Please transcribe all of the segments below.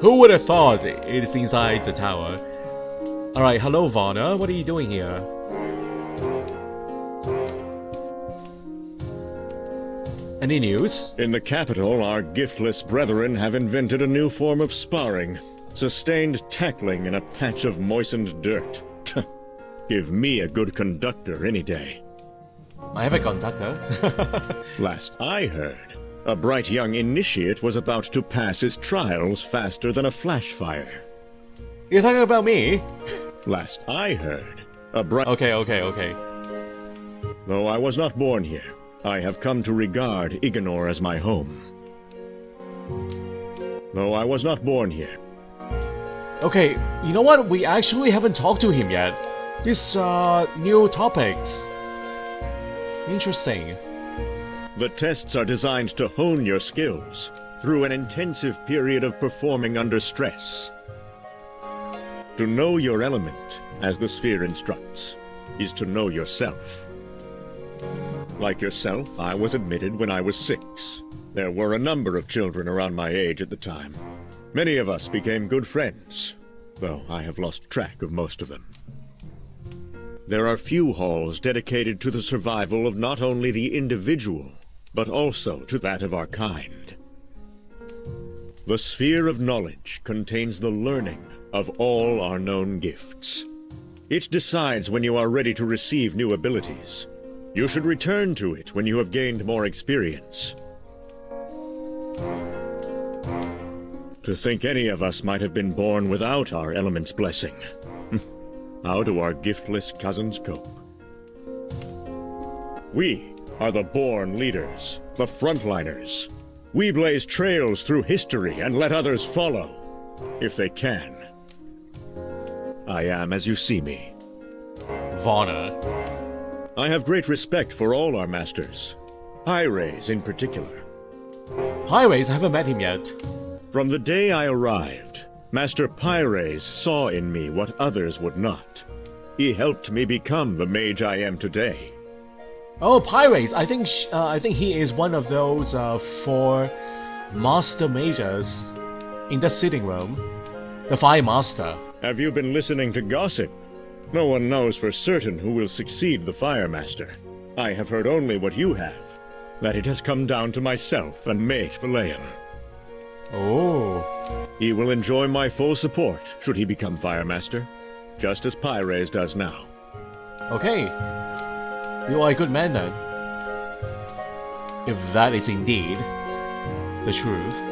Who would have thought it is inside the tower? Alright, hello Varna, what are you doing here? Any news? In the capital, our giftless brethren have invented a new form of sparring. Sustained tackling in a patch of moistened dirt. Give me a good conductor any day. I have a conductor. Last I heard, a bright young initiate was about to pass his trials faster than a flash fire. You're talking about me? Last I heard, a bright... Okay. Though I was not born here, I have come to regard Iganor as my home. Though I was not born here. Okay, you know what? We actually haven't talked to him yet. These new topics. Interesting. The tests are designed to hone your skills through an intensive period of performing under stress. To know your element, as the sphere instructs, is to know yourself. Like yourself, I was admitted when I was 6. There were a number of children around my age at the time. Many of us became good friends, though I have lost track of most of them. There are few halls dedicated to the survival of not only the individual, but also to that of our kind. The sphere of knowledge contains the learning of all our known gifts. It decides when you are ready to receive new abilities. You should return to it when you have gained more experience. To think any of us might have been born without our element's blessing. How do our giftless cousins cope? We are the born leaders, the frontliners. We blaze trails through history and let others follow, if they can. I am as you see me. Varna. I have great respect for all our masters, Pyres in particular. Pyres, I haven't met him yet. From the day I arrived, Master Pyres saw in me what others would not. He helped me become the mage I am today. Oh, Pyres, I think he is one of those 4 master mages in the sitting room. The Fire Master. Have you been listening to gossip? No one knows for certain who will succeed the Fire Master. I have heard only what you have, that it has come down to myself and Mage Valayan. Oh. He will enjoy my full support should he become Fire Master, just as Pyres does now. Okay. You are a good man then. If that is indeed the truth.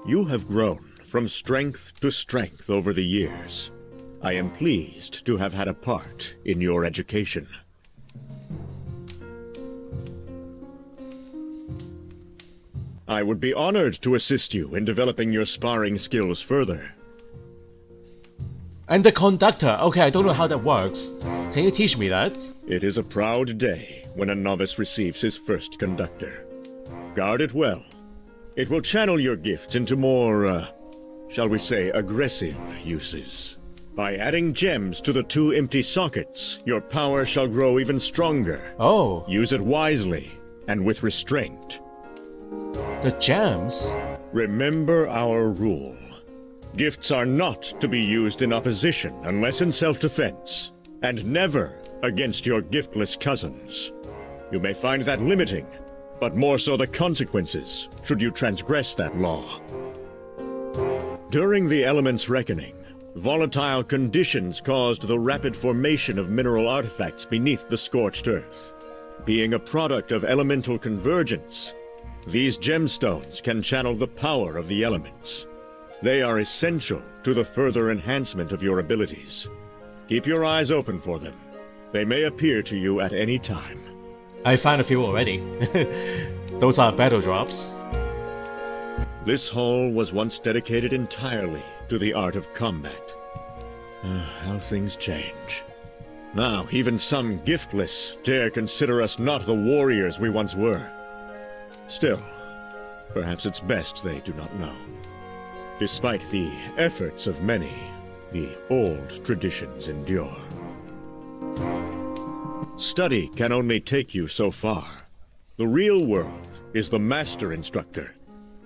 You have grown from strength to strength over the years. I am pleased to have had a part in your education. I would be honored to assist you in developing your sparring skills further. And the conductor. Okay, I don't know how that works. Can you teach me that? It is a proud day when a novice receives his first conductor. Guard it well. It will channel your gifts into more, shall we say, aggressive uses. By adding gems to the 2 empty sockets, your power shall grow even stronger. Oh. Use it wisely and with restraint. The gems? Remember our rule. Gifts are not to be used in opposition unless in self-defense, and never against your giftless cousins. You may find that limiting, but more so the consequences should you transgress that law. During the Element's Reckoning, volatile conditions caused the rapid formation of mineral artifacts beneath the scorched earth. Being a product of elemental convergence, these gemstones can channel the power of the elements. They are essential to the further enhancement of your abilities. Keep your eyes open for them. They may appear to you at any time. I found a few already. Those are battle drops. This hall was once dedicated entirely to the art of combat. How things change. Now, even some giftless dare consider us not the warriors we once were. Still, perhaps it's best they do not know. Despite the efforts of many, the old traditions endure. Study can only take you so far. The real world is the master instructor.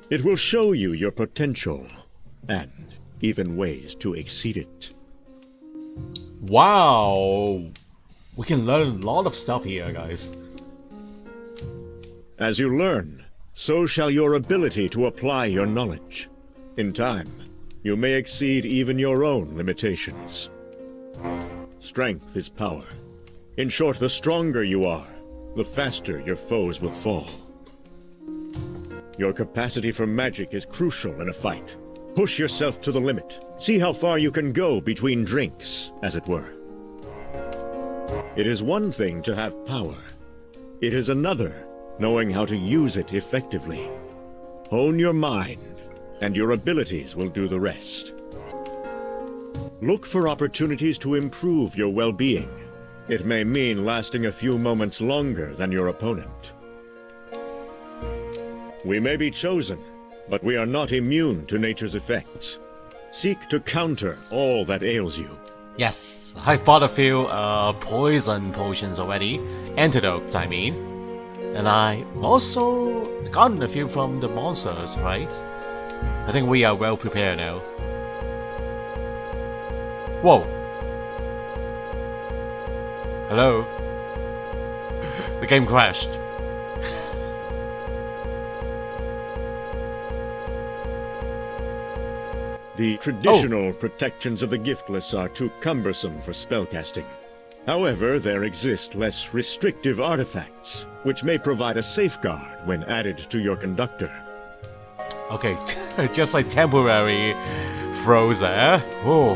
It will show you your potential, and even ways to exceed it. Wow! We can learn a lot of stuff here, guys. As you learn, so shall your ability to apply your knowledge. In time, you may exceed even your own limitations. Strength is power. In short, the stronger you are, the faster your foes will fall. Your capacity for magic is crucial in a fight. Push yourself to the limit. See how far you can go between drinks, as it were. It is one thing to have power. It is another knowing how to use it effectively. Hone your mind, and your abilities will do the rest. Look for opportunities to improve your well-being. It may mean lasting a few moments longer than your opponent. We may be chosen, but we are not immune to nature's effects. Seek to counter all that ails you. Yes, I bought a few poison potions already. Antidotes, I mean. And I also gotten a few from the monsters, right? I think we are well prepared now. Whoa. Hello? The game crashed. The traditional protections of the giftless are too cumbersome for spellcasting. However, there exist less restrictive artifacts, which may provide a safeguard when added to your conductor. Okay, just like temporary froze there. Oh.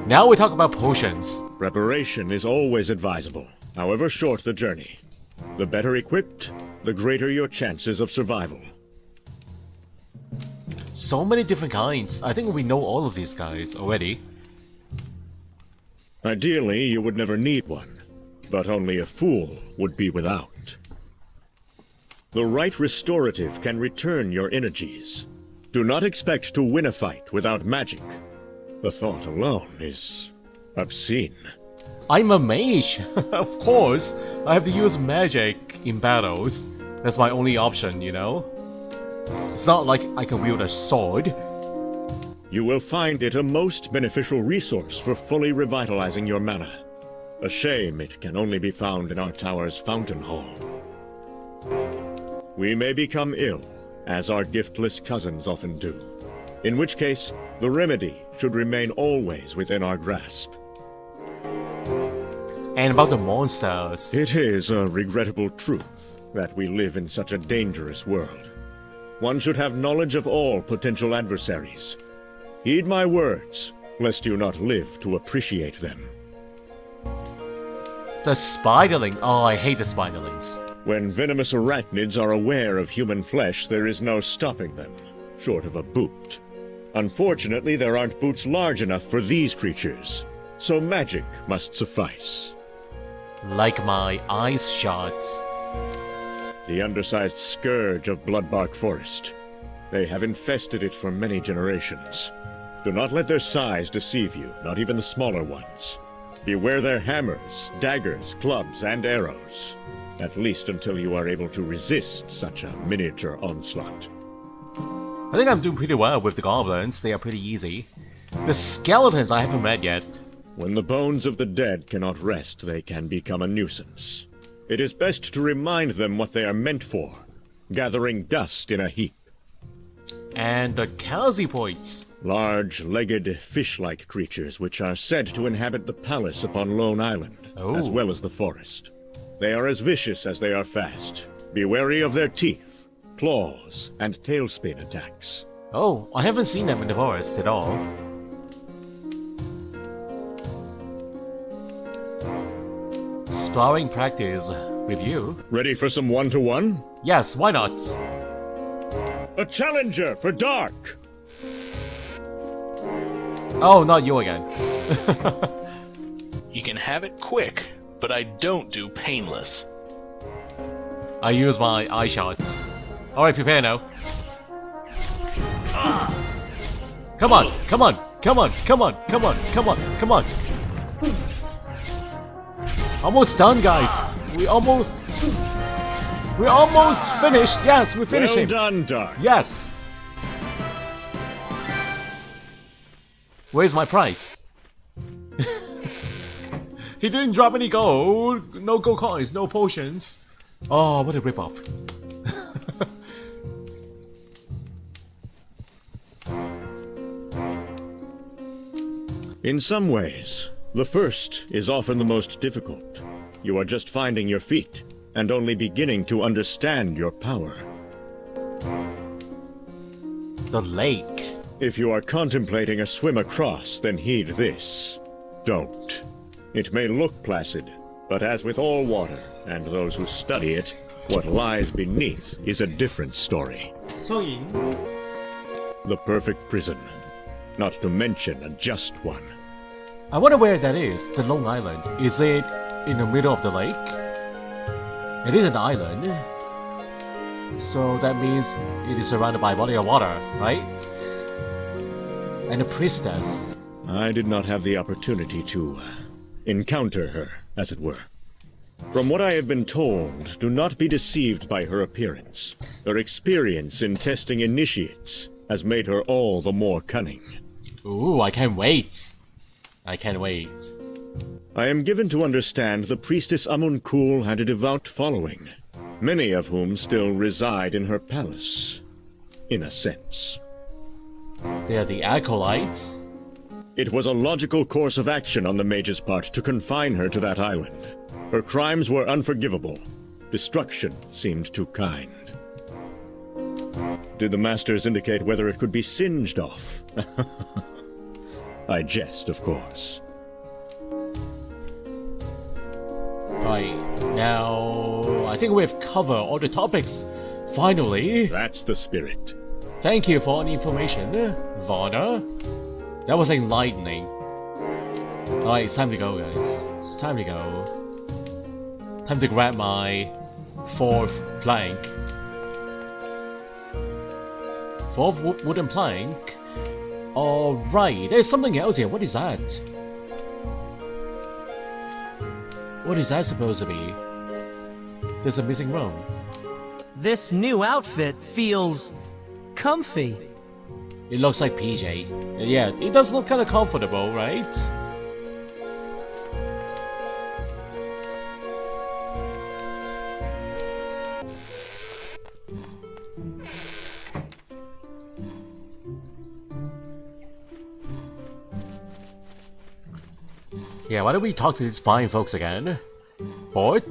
Now we talk about potions. Preparation is always advisable, however short the journey. The better equipped, the greater your chances of survival. So many different kinds. I think we know all of these guys already. Ideally, you would never need one, but only a fool would be without. The right restorative can return your energies. Do not expect to win a fight without magic. The thought alone is obscene. I'm a mage! Of course! I have to use magic in battles. That's my only option, you know? It's not like I can wield a sword. You will find it a most beneficial resource for fully revitalizing your mana. A shame it can only be found in our tower's fountain hall. We may become ill, as our giftless cousins often do. In which case, the remedy should remain always within our grasp. And about the monsters. It is a regrettable truth that we live in such a dangerous world. One should have knowledge of all potential adversaries. Heed my words, lest you not live to appreciate them. The spiderling. Oh, I hate the spiderlings. When venomous arachnids are aware of human flesh, there is no stopping them, short of a boot. Unfortunately, there aren't boots large enough for these creatures, so magic must suffice. Like my ice shots. The undersized scourge of Bloodbark Forest. They have infested it for many generations. Do not let their size deceive you, not even the smaller ones. Beware their hammers, daggers, clubs, and arrows. At least until you are able to resist such a miniature onslaught. I think I'm doing pretty well with the goblins. They are pretty easy. The skeletons I haven't read yet. When the bones of the dead cannot rest, they can become a nuisance. It is best to remind them what they are meant for, gathering dust in a heap. And the Calzipoids. Large-legged, fish-like creatures which are said to inhabit the palace upon Lone Island, as well as the forest. They are as vicious as they are fast. Be wary of their teeth, claws, and tailspin attacks. Oh, I haven't seen them in the forest at all. Sparring practice with you. Ready for some one-to-one? Yes, why not? A challenger for Dark! Oh, not you again. You can have it quick, but I don't do painless. I use my eye shots. Alright, prepare now. Come on, come on, come on, come on, come on, come on, come on. Almost done, guys. We almost finished. Yes, we finished Well him. done, Dark. Yes. Where's my price? He didn't drop any gold. No gold coins. No potions. Oh, what a ripoff. In some ways, the first is often the most difficult. You are just finding your feet, and only beginning to understand your power. The lake. If you are contemplating a swim across, then heed this. Don't. It may look placid, but as with all water, and those who study it, what lies beneath is a different story. The perfect prison. Not to mention a just one. I wonder where that is, the Long Island. Is it in the middle of the lake? It is an island. So that means it is surrounded by a body of water, right? And a priestess. I did not have the opportunity to encounter her, as it were. From what I have been told, do not be deceived by her appearance. Her experience in testing initiates has made her all the more cunning. Ooh, I can't wait. I can't wait. I am given to understand the priestess Amunkul had a devout following, many of whom still reside in her palace, in a sense. They are the acolytes. It was a logical course of action on the mage's part to confine her to that island. Her crimes were unforgivable. Destruction seemed too kind. Did the masters indicate whether it could be singed off? I jest, of course. Right, now I think we've covered all the topics. Finally. That's the spirit. Thank you for all the information, Varda. That was enlightening. Alright, it's time to go, guys. It's time to go. Time to grab my fourth plank. Fourth wooden plank. Alright, there's something else here. What is that? What is that supposed to be? There's a missing room. This new outfit feels comfy. It looks like PJ. Yeah, it does look kind of comfortable, right? Yeah, why don't we talk to these fine folks again? Fort?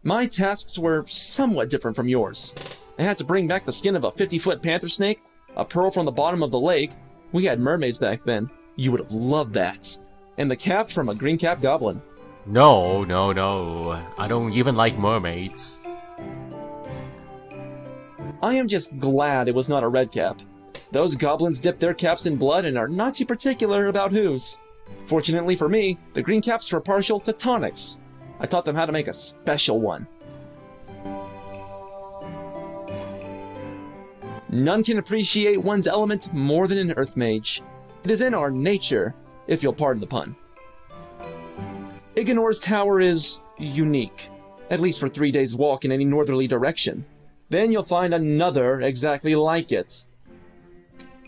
My tasks were somewhat different from yours. I had to bring back the skin of a 50-foot panther snake, a pearl from the bottom of the lake. We had mermaids back then. You would have loved that. And the cap from a green cap goblin. No, no, no. I don't even like mermaids. I am just glad it was not a red cap. Those goblins dip their caps in blood and are not too particular about whose. Fortunately for me, the green caps were partial to tonics. I taught them how to make a special one. None can appreciate one's element more than an earth mage. It is in our nature, if you'll pardon the pun. Iganor's tower is unique, at least for 3 days' walk in any northerly direction. Then you'll find another exactly like it.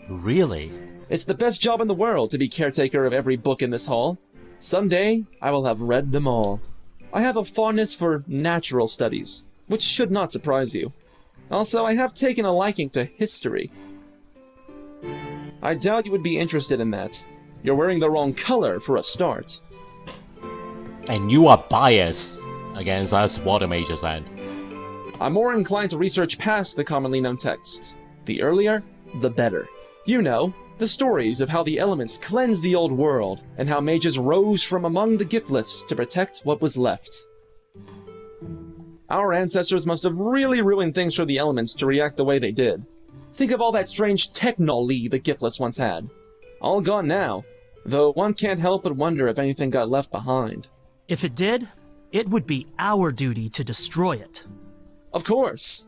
Really? It's the best job in the world to be caretaker of every book in this hall. Someday, I will have read them all. I have a fondness for natural studies, which should not surprise you. Also, I have taken a liking to history. I doubt you would be interested in that. You're wearing the wrong color for a start. And you are biased against us water mages then. I'm more inclined to research past the commonly known texts. The earlier, the better. You know, the stories of how the elements cleansed the old world, and how mages rose from among the giftless to protect what was left. Our ancestors must have really ruined things for the elements to react the way they did. Think of all that strange technology the giftless once had. All gone now, though one can't help but wonder if anything got left behind. If it did, it would be our duty to destroy it. Of course!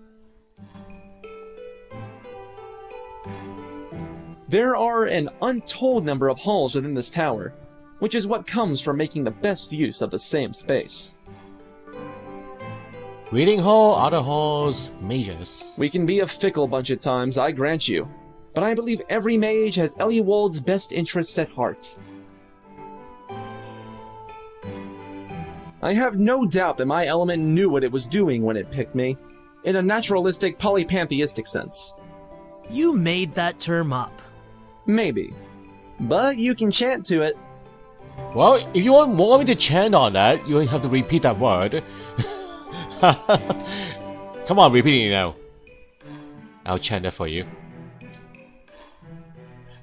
There are an untold number of halls within this tower, which is what comes from making the best use of the same space. Reading hall, other halls, mages. We can be a fickle bunch at times, I grant you, but I believe every mage has Eliwald's best interests at heart. I have no doubt that my element knew what it was doing when it picked me, in a naturalistic, polypantheistic sense. You made that term up. Maybe. But you can chant to it. Well, if you want me to chant on that, you have to repeat that word. Come on, repeat it now. I'll chant it for you.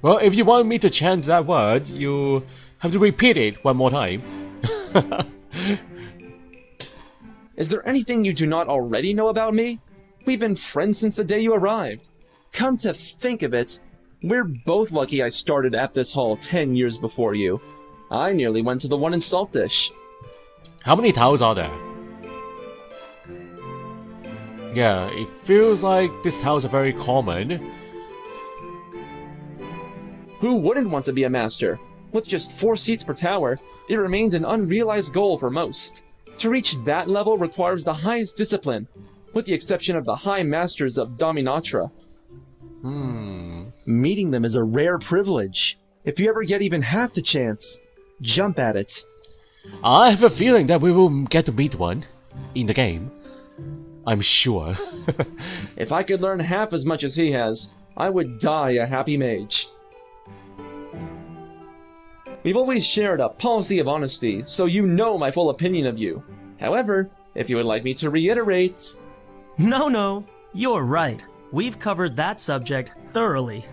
Well, if you want me to chant that word, you have to repeat it one more time. Is there anything you do not already know about me? We've been friends since the day you arrived. Come to think of it, we're both lucky I started at this hall 10 years before you. I nearly went to the one in Saltdish. How many towers are there? Yeah, it feels like these towers are very common. Who wouldn't want to be a master? With just 4 seats per tower, it remains an unrealized goal for most. To reach that level requires the highest discipline, with the exception of the High Masters of Dominatra. Meeting them is a rare privilege. If you ever get even half the chance, jump at it. I have a feeling that we will get to meet one in the game. I'm sure. If I could learn half as much as he has, I would die a happy mage. We've always shared a policy of honesty, so you know my full opinion of you. However, if you would like me to reiterate... No, you're right. We've covered that subject thoroughly.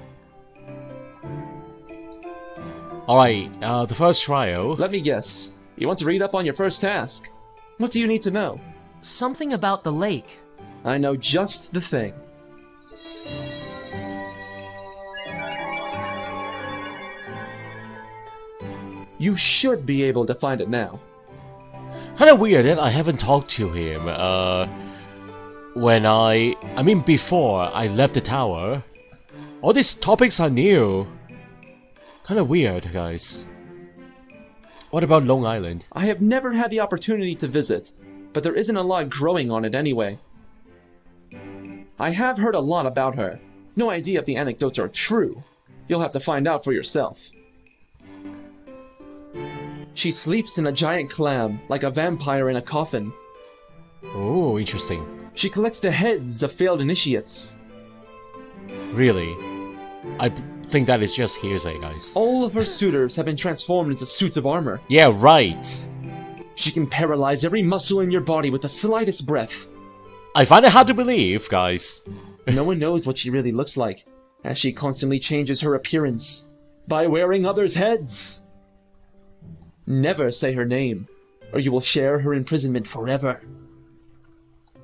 Alright, the first trial. Let me guess. You want to read up on your first task? What do you need to know? Something about the lake. I know just the thing. You should be able to find it now. Kinda weird that I haven't talked to him, before I left the tower. All these topics are new. Kinda weird, guys. What about Long Island? I have never had the opportunity to visit, but there isn't a lot growing on it anyway. I have heard a lot about her. No idea if the anecdotes are true. You'll have to find out for yourself. She sleeps in a giant clam, like a vampire in a coffin. Oh, interesting. She collects the heads of failed initiates. Really? I think that is just hearsay, guys. All of her suitors have been transformed into suits of armor. Yeah, right. She can paralyze every muscle in your body with the slightest breath. I find it hard to believe, guys. No one knows what she really looks like, as she constantly changes her appearance by wearing others' heads. Never say her name, or you will share her imprisonment forever.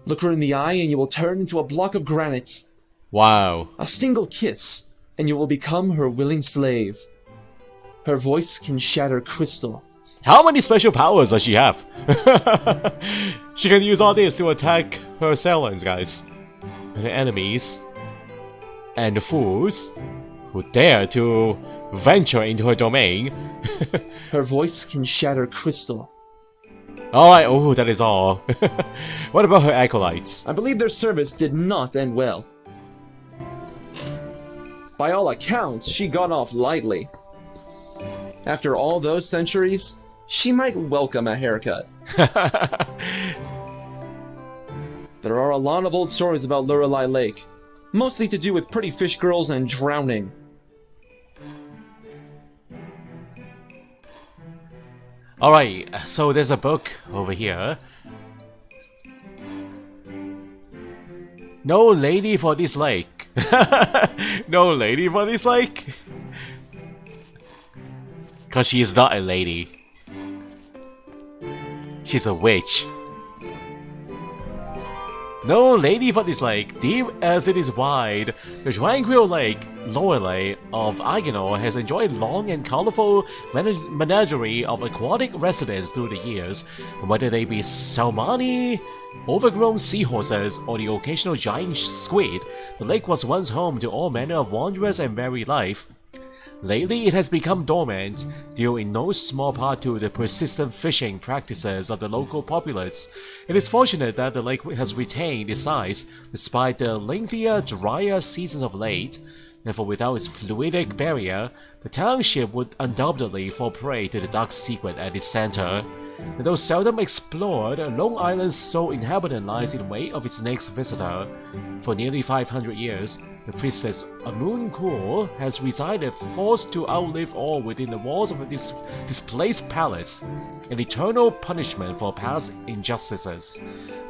Look her in the eye and you will turn into a block of granite. Wow. A single kiss, and you will become her willing slave. Her voice can shatter crystal. How many special powers does she have? She can use all this to attack her assailants, guys. And her enemies. And the fools who dare to venture into her domain. Her voice can shatter crystal. Alright, oh, that is all. What about her acolytes? I believe their service did not end well. By all accounts, she got off lightly. After all those centuries, she might welcome a haircut. There are a lot of old stories about Lorelei Lake, mostly to do with pretty fish girls and drowning. Alright, so there's a book over here. No lady for this lake. No lady for this lake? Cause she is not a lady. She's a witch. No lady for this lake, deep as it is wide, the tranquil lake, Lorelei of Agenor has enjoyed long and colorful menagerie of aquatic residents through the years, and whether they be salmoni, overgrown seahorses, or the occasional giant squid, the lake was once home to all manner of wondrous and varied life. Lately, it has become dormant, due in no small part to the persistent fishing practices of the local populace. It is fortunate that the lake has retained its size despite the lengthier, drier seasons of late, and for without its fluidic barrier, the township would undoubtedly fall prey to the dark secret at its center. And though seldom explored, Long Island's sole inhabitant lies in wait of its next visitor. For nearly 500 years, the priestess Amun-Kur has resided, forced to outlive all within the walls of this displaced palace, an eternal punishment for past injustices.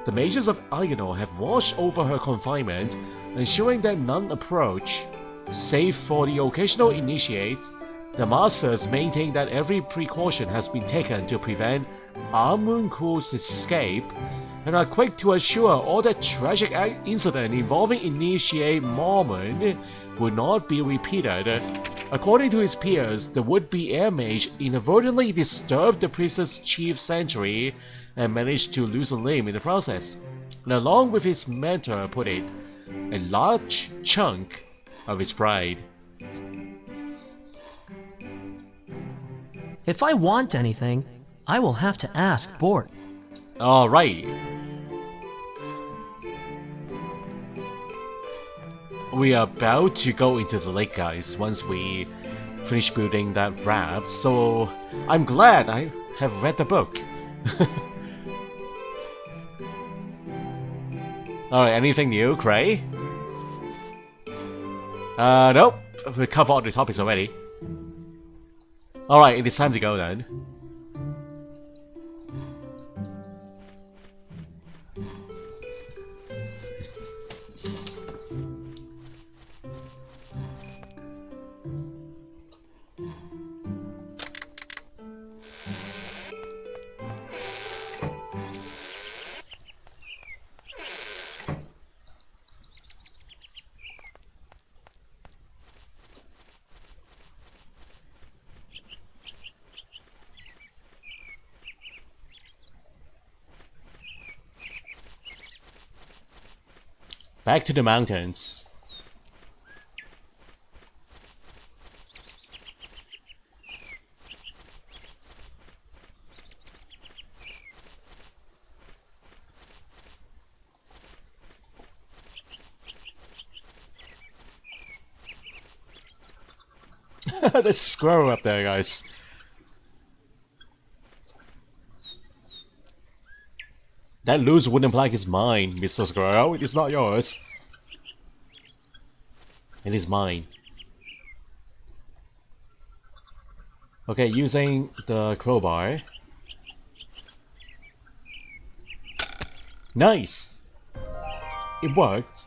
The mages of Ayano have watched over her confinement, ensuring that none approach. Save for the occasional initiate, the masters maintain that every precaution has been taken to prevent Amun-Kur's escape, and are quick to assure all that tragic incident involving initiate Mormon would not be repeated. According to his peers, the would-be air mage inadvertently disturbed the priestess' chief sanctuary and managed to lose a limb in the process, and along with his mentor put it, a large chunk of his pride. If I want anything, I will have to ask Bort. Alright. We are about to go into the lake, guys, once we finish building that raft, so I'm glad I have read the book. Alright, anything new, Cray? Nope. We covered all the topics already. Alright, it is time to go then. Back to the mountains. There's a squirrel up there, guys. That loose wooden plank is mine, Mr. Squirrel. It is not yours. It is mine. Okay, using the crowbar. Nice! It worked.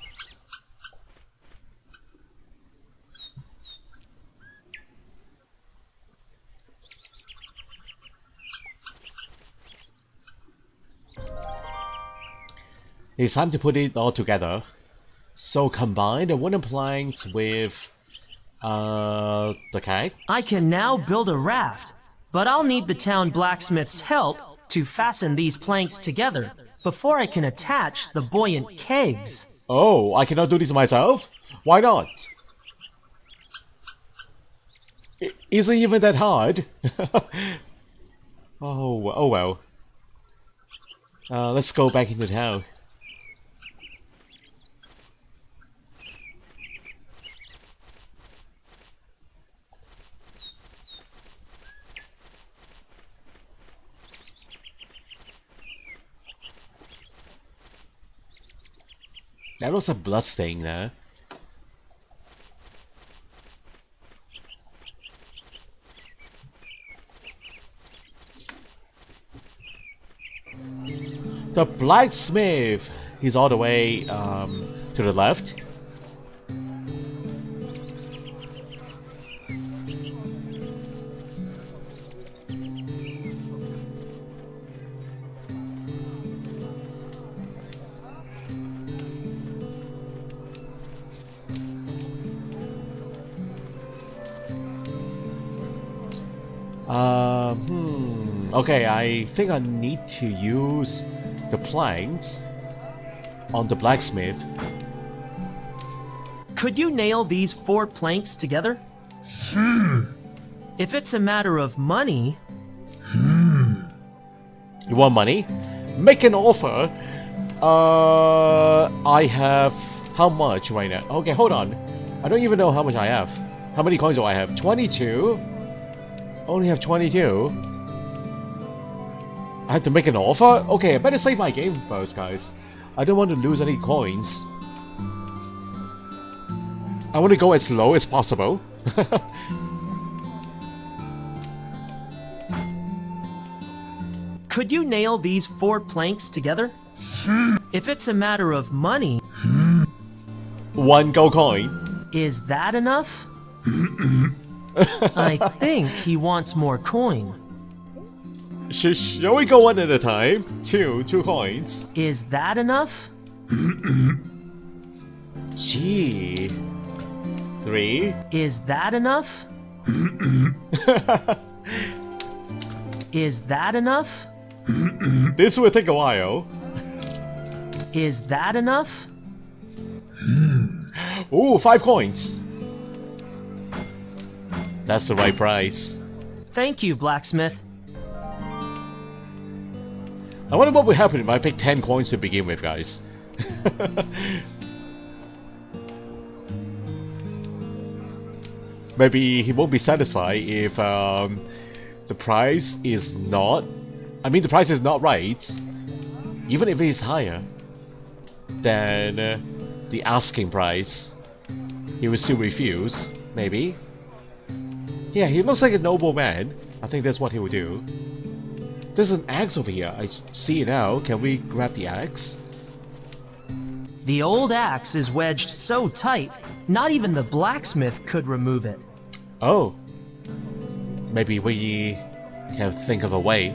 It's time to put it all together. So combine the wooden planks with the kite. I can now build a raft, but I'll need the town blacksmith's help to fasten these planks together before I can attach the buoyant kegs. Oh, I cannot do this myself? Why not? Isn't even that hard. Oh well. Let's go back into town. That was a blood stain there. The blacksmith! He's all the way to the left. Okay, I think I need to use the planks on the blacksmith. Could you nail these 4 planks together? If it's a matter of money, You want money? Make an offer. I have how much right now? Okay, hold on. I don't even know how much I have. How many coins do I have? 22? Only have 22. I have to make an offer? Okay, I better save my game first, guys. I don't want to lose any coins. I want to go as low as possible. could you nail these 4 planks together? If it's a matter of money, 1 gold coin. is that enough? I think he wants more coin. Shall we go one at a time? 2 coins. Is that enough? Gee. 3. Is that enough? Is that enough? This will take a while. Is that enough? Ooh, 5 coins. That's the right price. Thank you, blacksmith. I wonder what would happen if I pick 10 coins to begin with, guys. Maybe he won't be satisfied if the price is not... I mean, the price is not right. Even if it is higher than the asking price, he will still refuse, maybe. Yeah, he looks like a noble man. I think that's what he will do. There's an axe over here. I see it now. Can we grab the axe? The old axe is wedged so tight, not even the blacksmith could remove it. Oh. Maybe we can think of a way.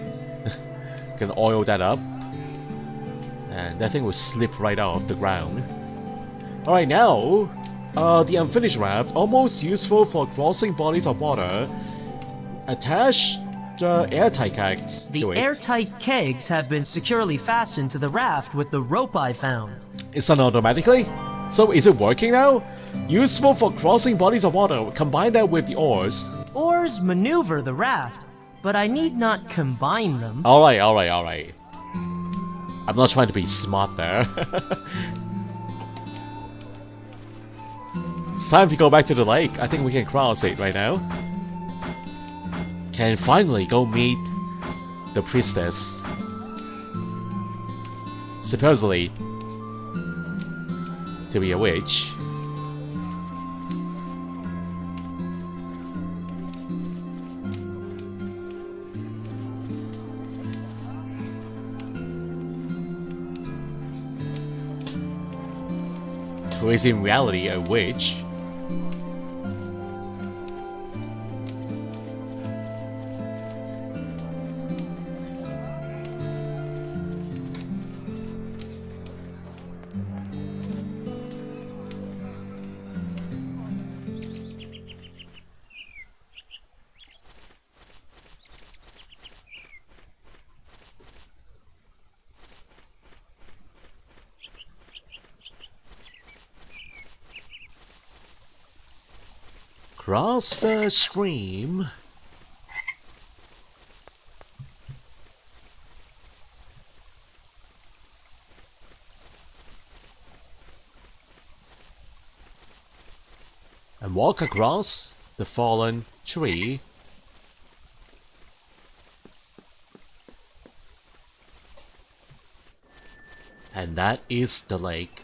Can oil that up. And that thing will slip right off the ground. Alright, now, the unfinished raft, almost useful for crossing bodies of water. Attach the airtight kegs The to it. airtight kegs have been securely fastened to the raft with the rope I found. It's done automatically? So is it working now? Useful for crossing bodies of water. Combine that with the oars. Oars maneuver the raft, but I need not combine them. Alright. I'm not trying to be smart there. It's time to go back to the lake. I think we can cross it right now. Can finally go meet the priestess. Supposedly to be a witch. Who is in reality a witch. Cross the stream. And walk across the fallen tree. And that is the lake.